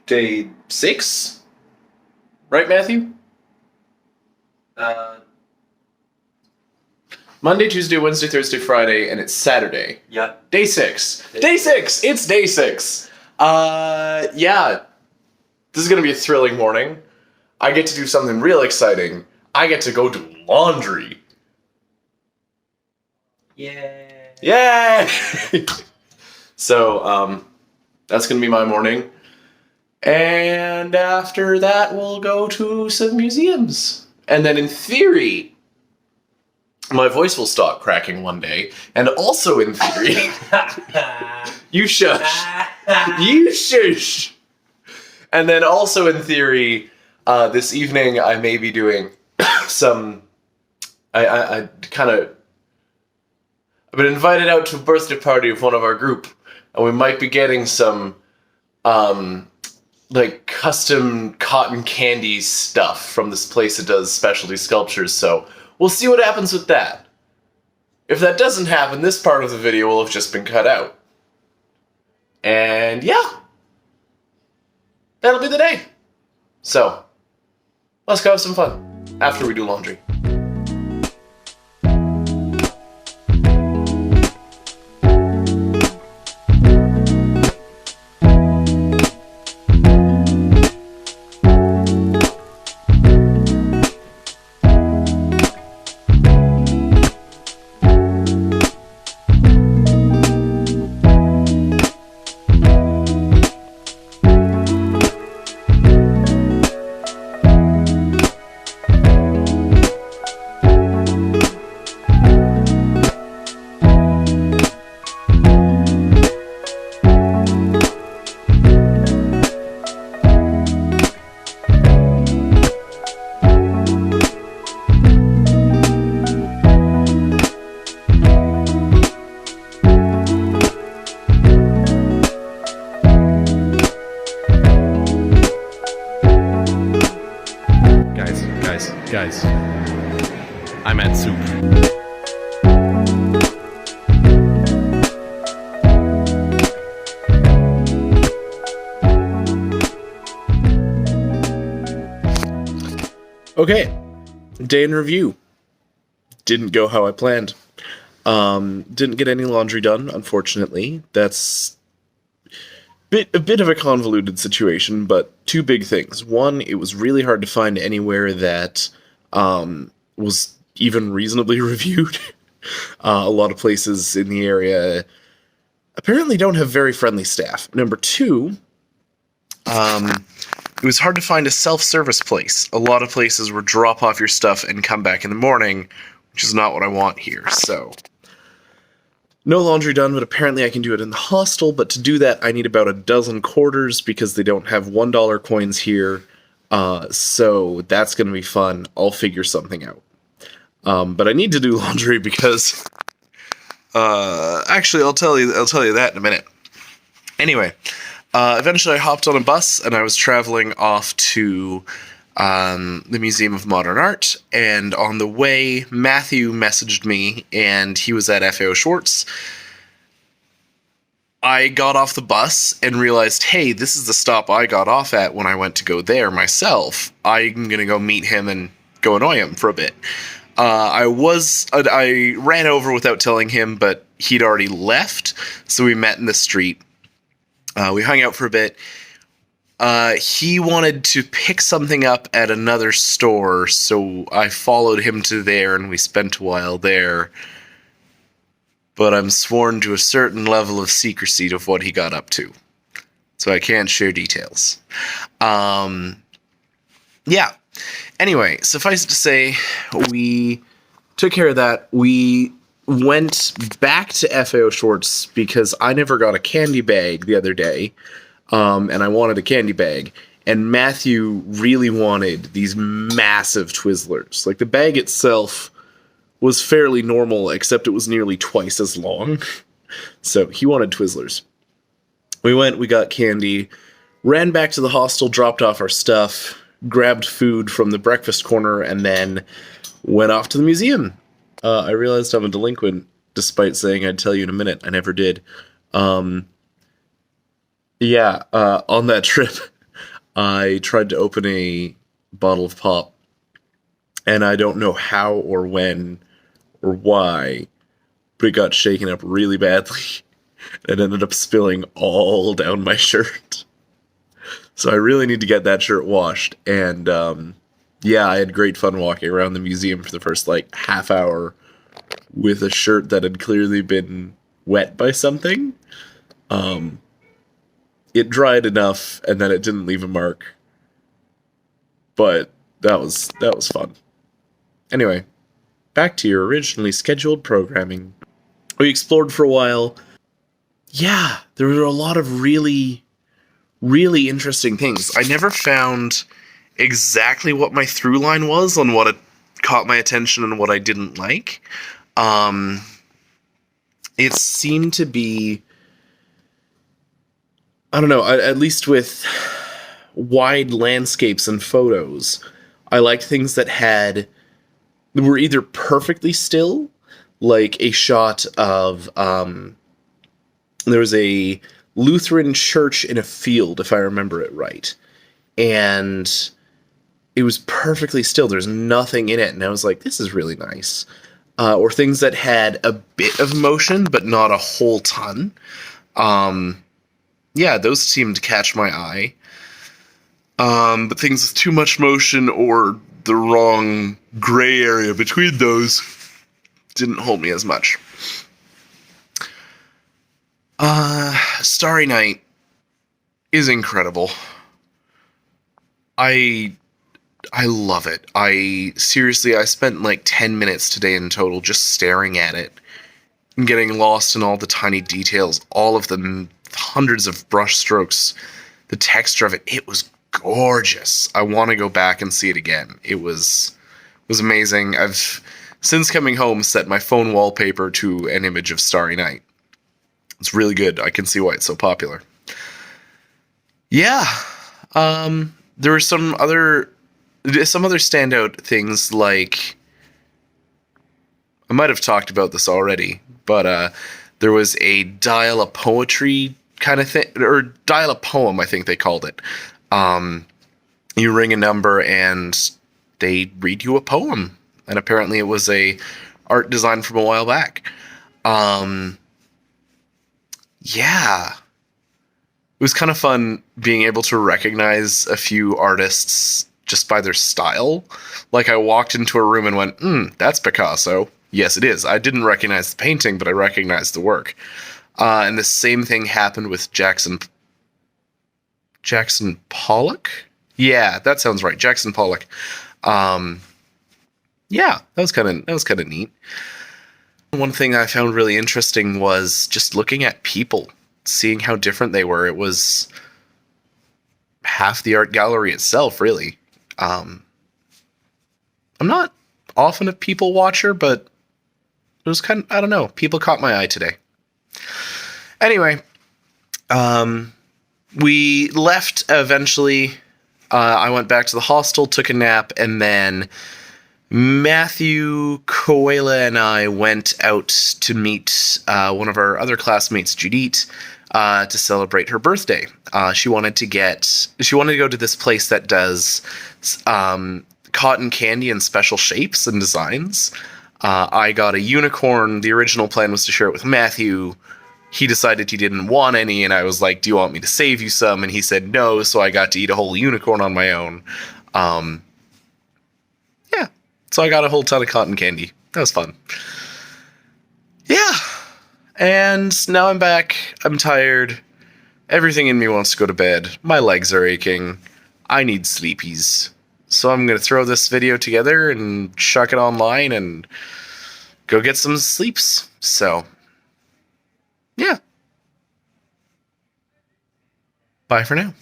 day 6, right, Matthew? Monday, Tuesday, Wednesday, Thursday, Friday, and it's Saturday. Yep. Day 6. Day 6! It's day 6! Yeah. This is gonna be a thrilling morning. I get to do something real exciting. I get to go do laundry. Yay! Yay! So, that's gonna be my morning. And after that, we'll go to some museums. And then in theory, my voice will stop cracking one day. And also in theory, you shush. You shush. And then also in theory, this evening I may be doing some, I've been invited out to a birthday party of one of our group, and we might be getting some, like custom cotton candy stuff from this place that does specialty sculptures, so we'll see what happens with that. If that doesn't happen, this part of the video will have just been cut out. And yeah, that'll be the day. So, let's go have some fun after we do laundry. Guys, I'm at soup. Okay, day in review. Didn't go how I planned. Didn't get any laundry done, unfortunately. That's a bit of a convoluted situation, but two big things. One, it was really hard to find anywhere that was even reasonably reviewed. A lot of places in the area apparently don't have very friendly staff. Number two, it was hard to find a self-service place. A lot of places were drop off your stuff and come back in the morning, which is not what I want here, so no laundry done, but apparently I can do it in the hostel, but to do that I need about a dozen quarters because they don't have $1 coins here, so that's going to be fun. I'll figure something out. But I need to do laundry because, actually I'll tell you that in a minute. Anyway, eventually I hopped on a bus and I was traveling off to the Museum of Modern Art, and on the way, Matthew messaged me, and he was at FAO Schwarz. I got off the bus and realized, hey, this is the stop I got off at when I went to go there myself. I'm gonna go meet him and go annoy him for a bit. I ran over without telling him, but he'd already left, so we met in the street. We hung out for a bit. He wanted to pick something up at another store, so I followed him to there and we spent a while there. But I'm sworn to a certain level of secrecy of what he got up to, so I can't share details. Yeah. Anyway, suffice it to say, we took care of that. We went back to FAO Schwarz because I never got a candy bag the other day. And I wanted a candy bag, and Matthew really wanted these massive Twizzlers. Like, the bag itself was fairly normal, except it was nearly twice as long. So he wanted Twizzlers. We went, we got candy, ran back to the hostel, dropped off our stuff, grabbed food from the breakfast corner, and then went off to the museum. I realized I'm a delinquent, despite saying I'd tell you in a minute. I never did. Yeah, on that trip, I tried to open a bottle of pop, and I don't know how or when or why, but it got shaken up really badly and ended up spilling all down my shirt. So I really need to get that shirt washed. And yeah, I had great fun walking around the museum for the first like half hour with a shirt that had clearly been wet by something. It dried enough, and then it didn't leave a mark. But that was fun. Anyway, back to your originally scheduled programming. We explored for a while. Yeah, there were a lot of really, really interesting things. I never found exactly what my through line was on what caught my attention and what I didn't like. It seemed to be, I don't know, at least with wide landscapes and photos, I liked things that were either perfectly still, like a shot of, there was a Lutheran church in a field, if I remember it right, and it was perfectly still. There's nothing in it, and I was like, this is really nice. Or things that had a bit of motion, but not a whole ton. Yeah, those seemed to catch my eye. But things with too much motion or the wrong gray area between those didn't hold me as much. Starry Night is incredible. I love it. I spent like 10 minutes today in total just staring at it and getting lost in all the tiny details, all of the hundreds of brush strokes, the texture of it. It was gorgeous. I want to go back and see it again. It was amazing. I've, since coming home, set my phone wallpaper to an image of Starry Night. It's really good. I can see why it's so popular. Yeah. There were some other standout things, like, I might have talked about this already, but there was a dial a poetry kind of thing, or dial a poem, I think they called it. You ring a number and they read you a poem, and apparently it was a art design from a while back. Yeah. It was kind of fun being able to recognize a few artists just by their style. Like, I walked into a room and went, that's Picasso. Yes, it is. I didn't recognize the painting, but I recognized the work. And the same thing happened with Jackson Pollock? Yeah, that sounds right. Jackson Pollock. Yeah, that was kind of neat. One thing I found really interesting was just looking at people, seeing how different they were. It was half the art gallery itself, really. I'm not often a people watcher, but it was kind of, I don't know, people caught my eye today. Anyway, we left eventually. I went back to the hostel, took a nap, and then Matthew, Koela, and I went out to meet one of our other classmates, Judith, to celebrate her birthday. She wanted to go to this place that does cotton candy in special shapes and designs. I got a unicorn. The original plan was to share it with Matthew. He decided he didn't want any, and I was like, do you want me to save you some? And he said no, so I got to eat a whole unicorn on my own. Yeah, so I got a whole ton of cotton candy. That was fun. Yeah, and now I'm back. I'm tired. Everything in me wants to go to bed. My legs are aching. I need sleepies. So I'm going to throw this video together and chuck it online and go get some sleeps. So, yeah. Bye for now.